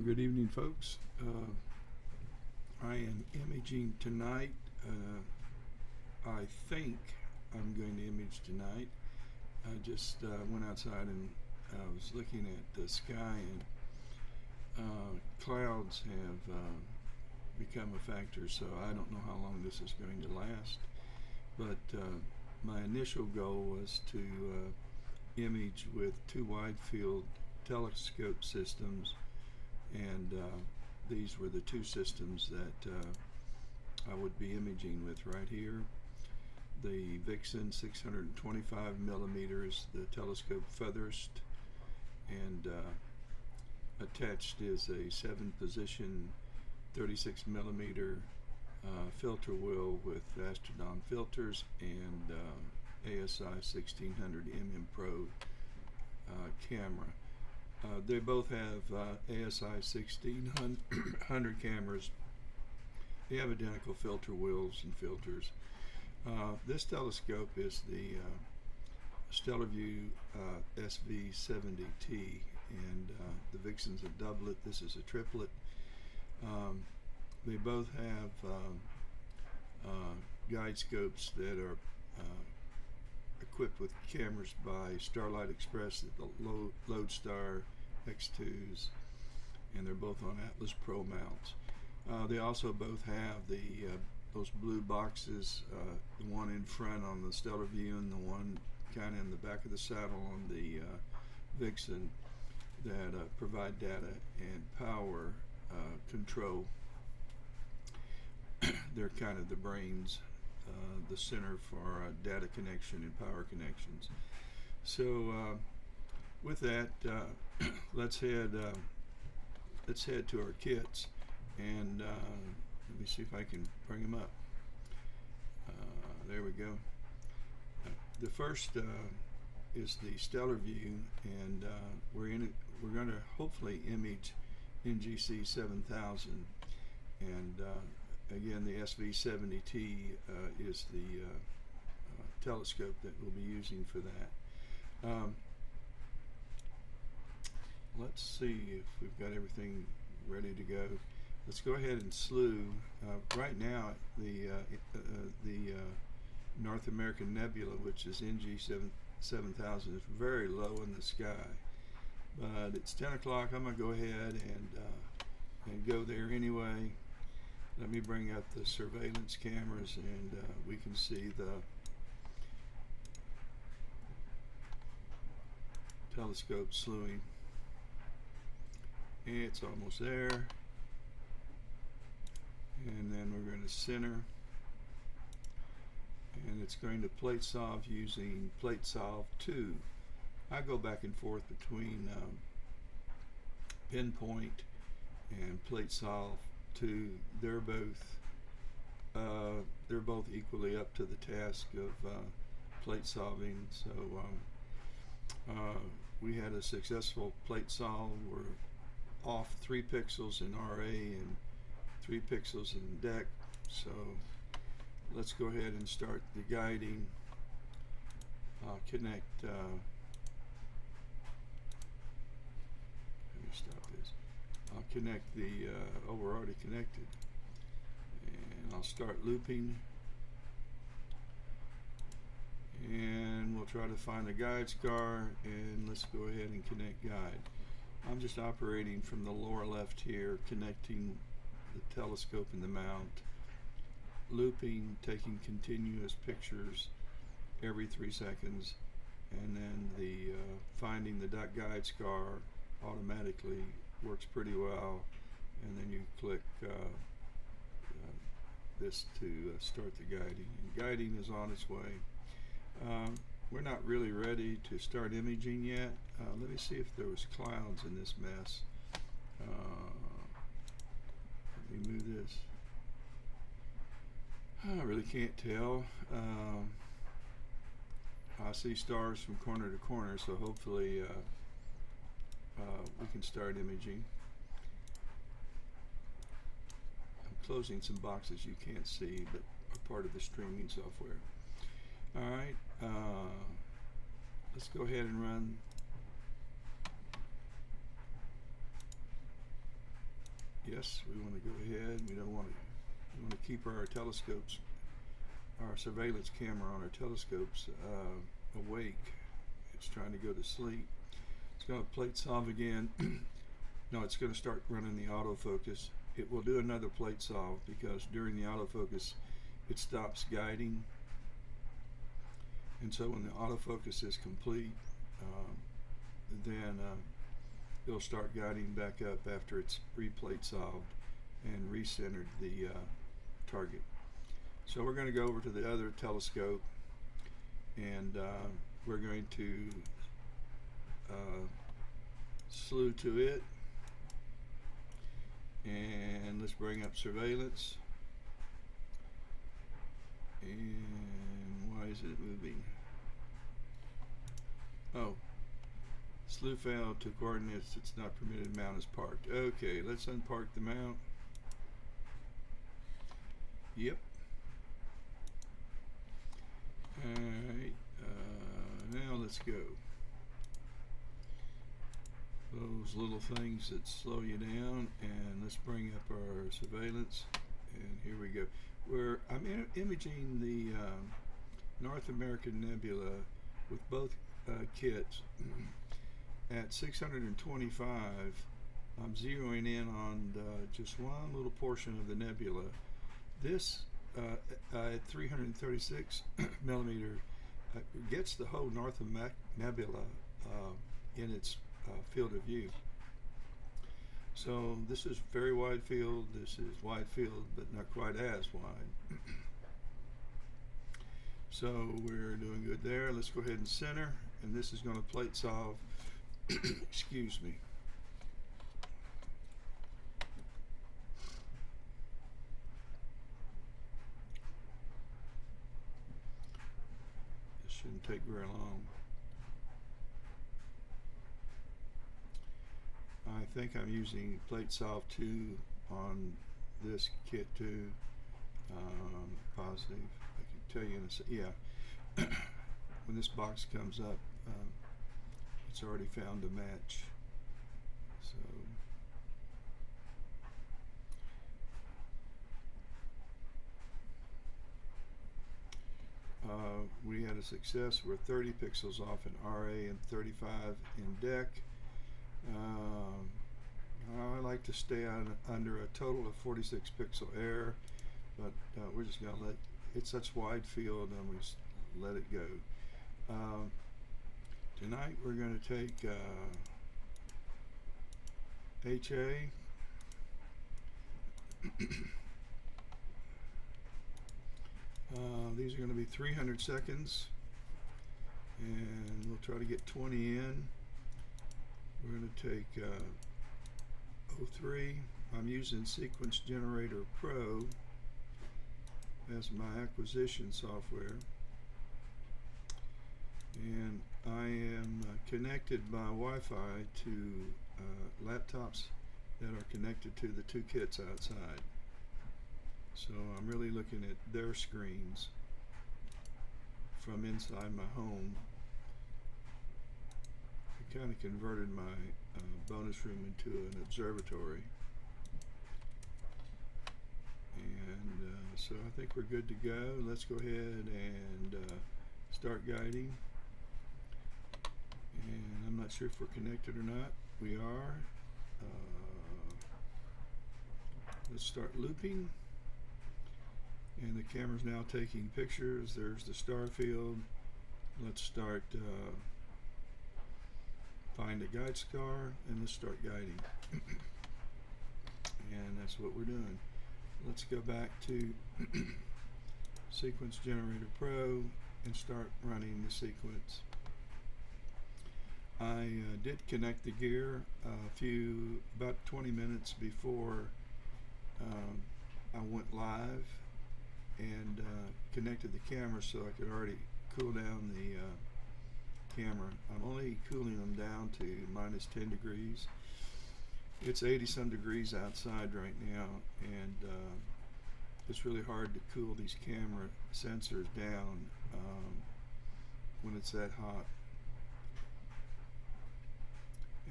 Good evening, folks. I am imaging tonight. I think I'm going to image tonight. I just went outside and I was looking at the sky, and clouds have become a factor, so I don't know how long this is going to last. But my initial goal was to image with two wide field telescope systems, and these were the two systems that I would be imaging with right here. The Vixen 625 millimeters, the telescope furthest, and attached is a 7-position 36 millimeter filter wheel with Astrodome filters and ASI 1600 Pro camera. They both have ASI 1600 cameras. They have identical filter wheels and filters. This telescope is the Stellarvue SV70T, and the Vixen's a doublet. This is a triplet. They both have guide scopes that are equipped with cameras by Starlight Express, the Lodestar X2s, and they're both on Atlas Pro mounts. They also both have those blue boxes, the one in front on the Stellarvue and the one kind of in the back of the saddle on the Vixen, that provide data and power control. They're kind of the brains, the center for data connection and power connections. So with that, let's head to our kits, and let me see if I can bring them up. There we go. The first is the Stellarvue, and we're going to hopefully image NGC7000, and again, the SV70T is the telescope that we'll be using for that. Let's see if we've got everything ready to go. Let's go ahead and slew. Right now, the North America Nebula, which is NG7000, is very low in the sky. But it's 10 o'clock. I'm going to go ahead and go there anyway. Let me bring up the surveillance cameras, and we can see the telescope slewing. It's almost there. And then we're going to center, and it's going to plate solve using plate solve 2. I go back and forth between pinpoint and plate solve 2. They're both equally up to the task of plate solving. So we had a successful plate solve. We're off 3 pixels in RA and 3 pixels in DEC. So let's go ahead and start the guiding. I'll connect. Let me stop this. I'll connect the. Oh, we're already connected, and I'll start looping. And we'll try to find the guide scar, and let's go ahead and connect guide. I'm just operating from the lower left here, connecting the telescope and the mount, looping, taking continuous pictures every 3 seconds, and then the finding the guide scar automatically works pretty well, and then you click this to start the guiding. And guiding is on its way. We're not really ready to start imaging yet. Let me see if there was clouds in this mess. Let me move this. I really can't tell. I see stars from corner to corner, so hopefully we can start imaging. I'm closing some boxes you can't see, but are part of the streaming software. Alright, let's go ahead and run Yes, we want to go ahead. We don't want to. We want to keep our telescopes, our surveillance camera on our telescopes awake. It's trying to go to sleep. It's going to plate solve again. No, it's going to start running the autofocus. It will do another plate solve because during the autofocus it stops guiding, and so when the autofocus is complete, then it'll start guiding back up after it's replate solved and recentered the target. So we're going to go over to the other telescope, and we're going to slew to it, and let's bring up surveillance. And why is it moving? Oh, slew failed to coordinates. It's not permitted. Mount is parked. Okay, let's unpark the mount. Yep. Alright, now let's go. Those little things that slow you down, and let's bring up our surveillance, and here we go. I'm imaging the North America Nebula with both kits at 625. I'm zeroing in on just one little portion of the nebula. This at 336 millimeter gets the whole North America Nebula in its field of view. So this is very wide field. This is wide field, but not quite as wide. So we're doing good there. Let's go ahead and center, and this is going to plate solve. Excuse me. This shouldn't take very long. I think I'm using plate solve 2 on this kit too. Positive. I can tell you in a second. Yeah. When this box comes up, it's already found a match. So we had a success. We're 30 pixels off in RA and 35 in DEC. I like to stay under a total of 46 pixel error, but we're just going to let it's such wide field, and we just let it go. Tonight we're going to take HA. These are going to be 300 seconds, and we'll try to get 20 in. We're going to take 03. I'm using Sequence Generator Pro as my acquisition software, and I am connected by Wi-Fi to laptops that are connected to the two kits outside. So I'm really looking at their screens from inside my home. I kind of converted my bonus room into an observatory, and so I think we're good to go. Let's go ahead and start guiding, and I'm not sure if we're connected or not. We are. Let's start looping, and the camera's now taking pictures. There's the star field. Let's start find a guide star, and let's start guiding. And that's what we're doing. Let's go back to Sequence Generator Pro and start running the sequence. I did connect the gear about 20 minutes before I went live, and connected the camera so I could already cool down the camera. I'm only cooling them down to minus 10 degrees. It's 80 some degrees outside right now, and it's really hard to cool these camera sensors down when it's that hot.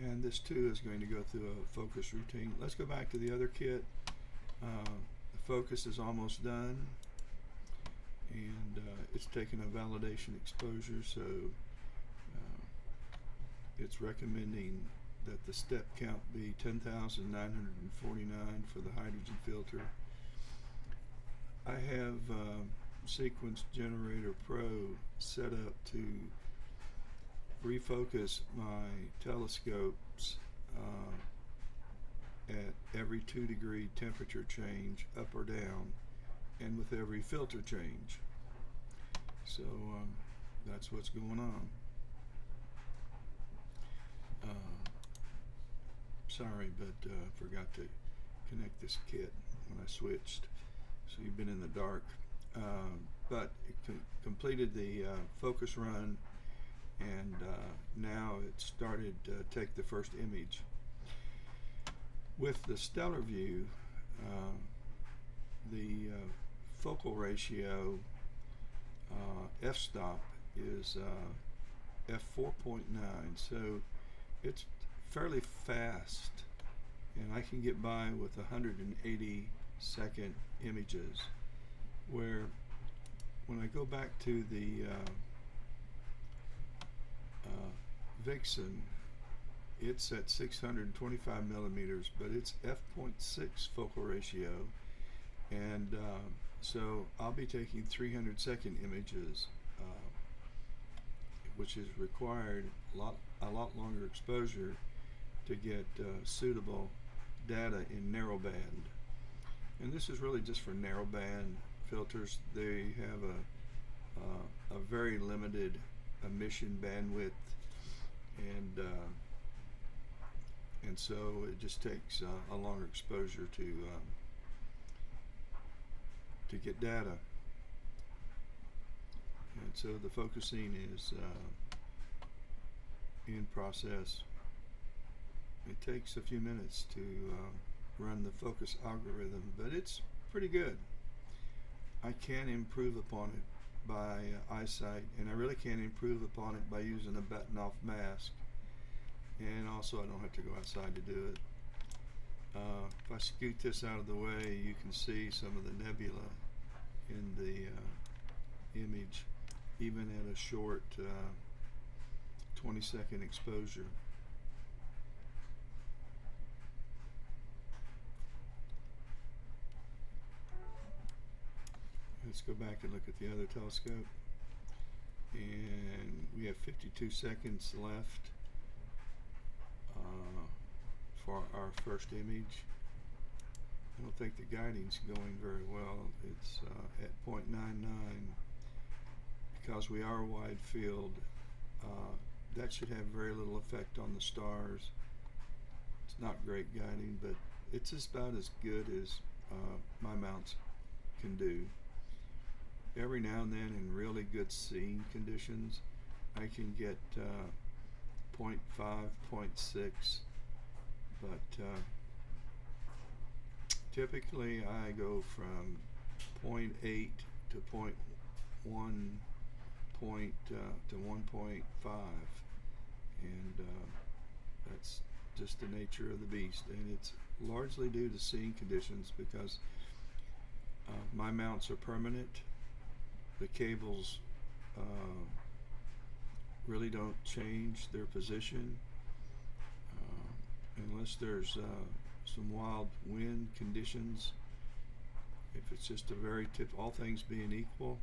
and this too is going to go through a focus routine. Let's go back to the other kit. The focus is almost done, and it's taken a validation exposure, so it's recommending that the step count be 10,949 for the hydrogen filter. I have Sequence Generator Pro set up to refocus my telescopes at every 2-degree temperature change, up or down, and with every filter change. So that's what's going on. Sorry, but forgot to connect this kit when I switched, so you've been in the dark. But it completed the focus run, and now it started to take the first image. With the stellar view, the focal ratio f-stop is f4.9, so it's fairly fast, and I can get by with 180-second images, where when I go back to the Vixen, it's at 625 millimeters, but it's f.6 focal ratio, and so I'll be taking 300-second images, which is required a lot longer exposure to get suitable data in narrowband. And this is really just for narrowband filters. They have a very limited emission bandwidth, and so it just takes a longer exposure to get data. And so the focusing is in process. It takes a few minutes to run the focus algorithm, but it's pretty good. I can improve upon it by eyesight, and I really can't improve upon it by using a button-off mask, and also I don't have to go outside to do it. If I scoot this out of the way, you can see some of the nebula in the image, even at a short 20-second exposure. Let's go back and look at the other telescope, and we have 52 seconds left for our first image. I don't think the guiding's going very well. It's at 0.99. Because we are wide field, that should have very little effect on the stars. It's not great guiding, but it's just about as good as my mounts can do. Every now and then, in really good seeing conditions, I can get 0.5, 0.6, but typically I go from 0.8 to 0.1 point to 1.5, and that's just the nature of the beast, and it's largely due to seeing conditions, because my mounts are permanent. The cables really don't change their position unless there's some wild wind conditions. If it's just a very all things being equal,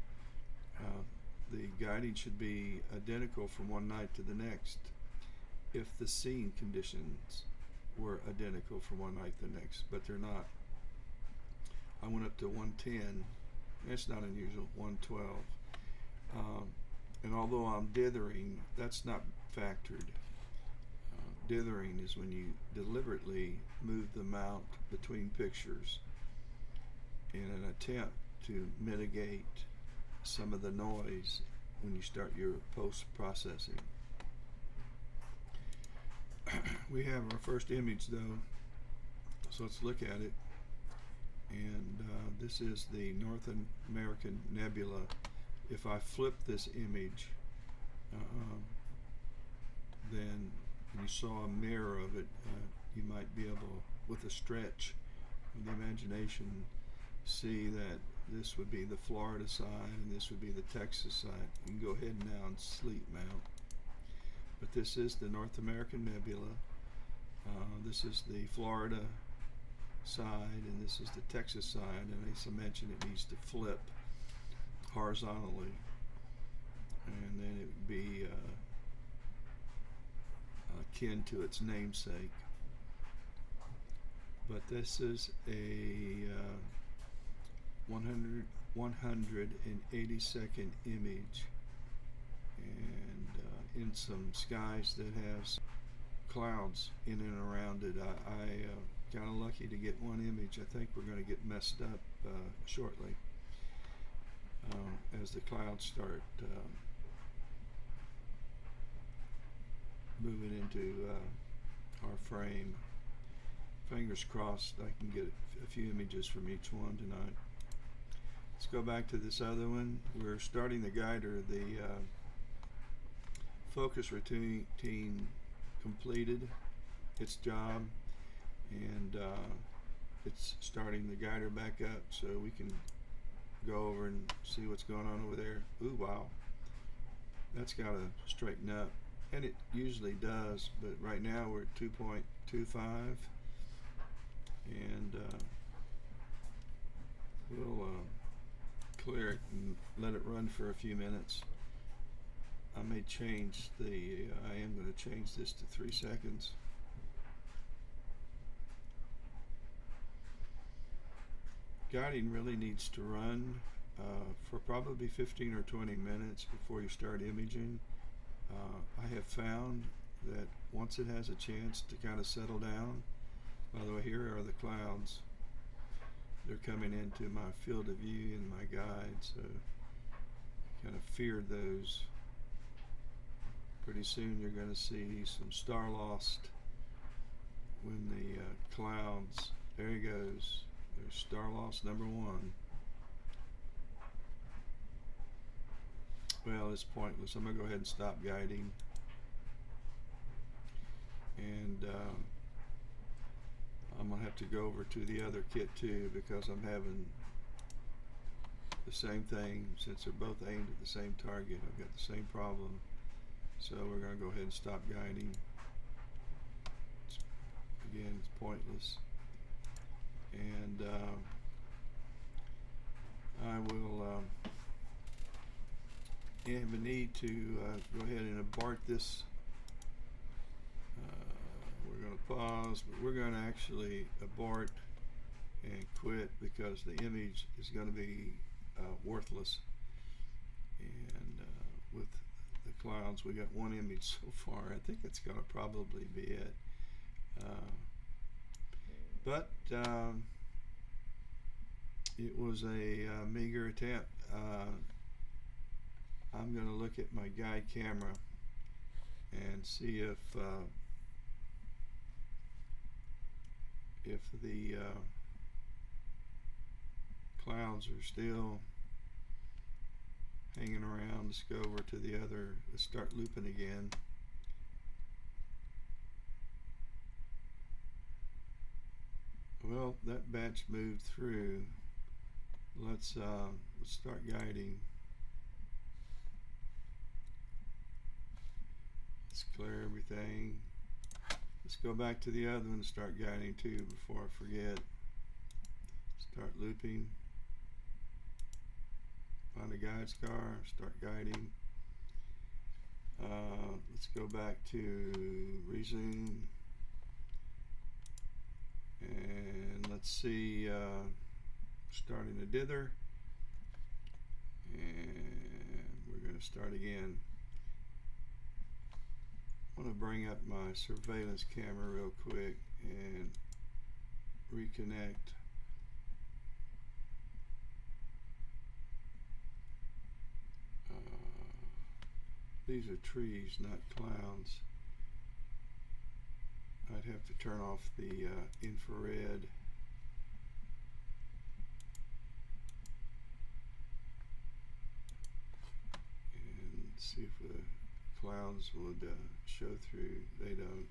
the guiding should be identical from one night to the next, if the seeing conditions were identical from one night to the next, but they're not. I went up to 110. It's not unusual, 112. And although I'm dithering, that's not factored. Dithering is when you deliberately move the mount between pictures in an attempt to mitigate some of the noise when you start your post-processing. We have our first image though, so let's look at it. And this is the North American Nebula. If I flip this image, then and you saw a mirror of it, you might be able, with a stretch of the imagination, see that this would be the Florida side and this would be the Texas side. You can go ahead now and sleep mount. But this is the North American Nebula. This is the Florida side and this is the Texas side, and as I mentioned, it needs to flip horizontally, and then it would be akin to its namesake. But this is a 180-second image, and in some skies that have some clouds in and around it. I kind of lucky to get one image. I think we're going to get messed up shortly as the clouds start moving into our frame. Fingers crossed I can get a few images from each one tonight. Let's go back to this other one. We're starting the guider. The focus routine completed its job, and it's starting the guider back up so we can go over and see what's going on over there. Ooh, wow, that's got to straighten up, and it usually does, but right now we're at 2.25, and we'll clear it and let it run for a few minutes. I may change I am going to change this to 3 seconds. Guiding really needs to run for probably 15 or 20 minutes before you start imaging. I have found that once it has a chance to kind of settle down, by the way, here are the clouds. They're coming into my field of view in my guide, so I kind of feared those. Pretty soon you're going to see some star lost when the clouds, there he goes, there's star lost number 1. Well, it's pointless. I'm going to go ahead and stop guiding, and I'm going to have to go over to the other kit too, because I'm having the same thing. Since they're both aimed at the same target, I've got the same problem. So we're going to go ahead and stop guiding. Again, it's pointless. And I will have a need to go ahead and abort this. We're going to pause, but we're going to actually abort and quit because the image is going to be worthless. And with the clouds, we got one image so far. I think it's going to probably be it. But it was a meager attempt. I'm going to look at my guide camera and see if the clouds are still hanging around. Let's go over to the other. Let's start looping again. Well, that batch moved through. Let's start guiding. Let's clear everything. Let's go back to the other one and start guiding too before I forget. Start looping. Find a guide scar, start guiding. Let's go back to resume. And let's see, starting a dither. And we're going to start again. I want to bring up my surveillance camera real quick and reconnect. These are trees, not clouds. I'd have to turn off the infrared. And see if the clouds would show through. They don't.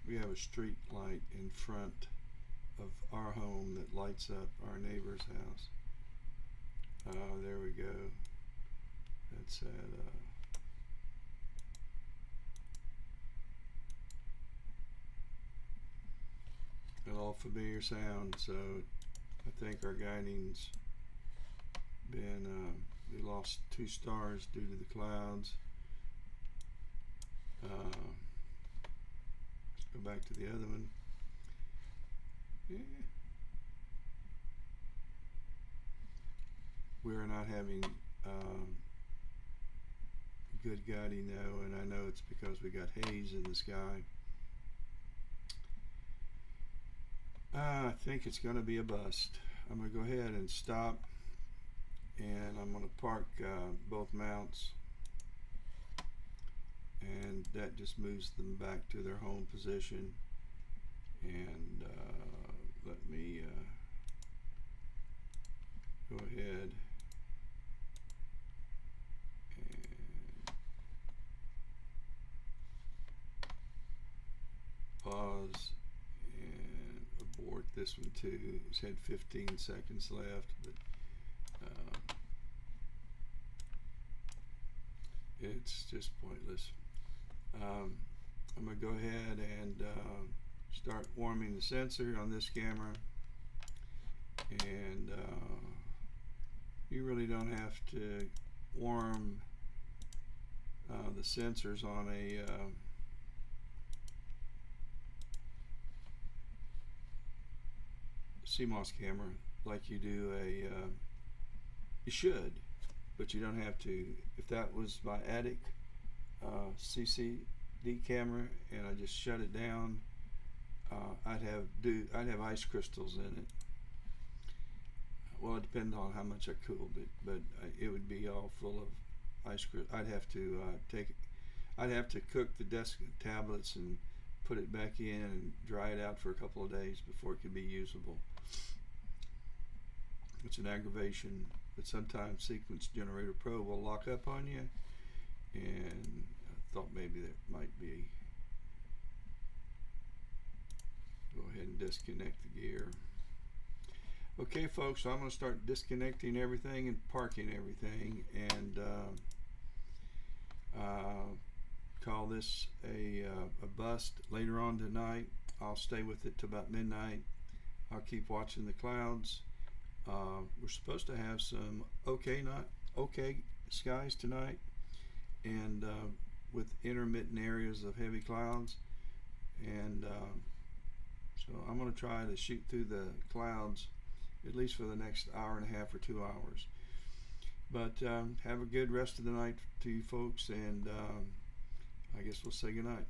We have a street light in front of our home that lights up our neighbor's house. There we go. That's at an all familiar sound. So I think our guiding's been we lost 2 stars due to the clouds. Let's go back to the other one. Yeah. We're not having good guiding though, and I know it's because we got haze in the sky. I think it's going to be a bust. I'm going to go ahead and stop, and I'm going to park both mounts, and that just moves them back to their home position. And let me go ahead and pause and abort this one too. It's had 15 seconds left, but it's just pointless. I'm going to go ahead and start warming the sensor on this camera, and you really don't have to warm the sensors on a CMOS camera like you do a you should, but you don't have to. If that was my attic CCD camera and I just shut it down, I'd have ice crystals in it. Well, it depends on how much I cooled it, but it would be all full of ice crystals. I'd have to I'd have to cook the desk tablets and put it back in and dry it out for a couple of days before it could be usable. It's an aggravation, but sometimes Sequence Generator Pro will lock up on you, and I thought maybe that might be. Go ahead and disconnect the gear. Okay folks, so I'm going to start disconnecting everything and parking everything, and call this a bust later on tonight. I'll stay with it till about midnight. I'll keep watching the clouds. We're supposed to have some okay skies tonight, and with intermittent areas of heavy clouds, and so I'm going to try to shoot through the clouds at least for the next hour and a half or 2 hours. But have a good rest of the night to you folks, and I guess we'll say goodnight.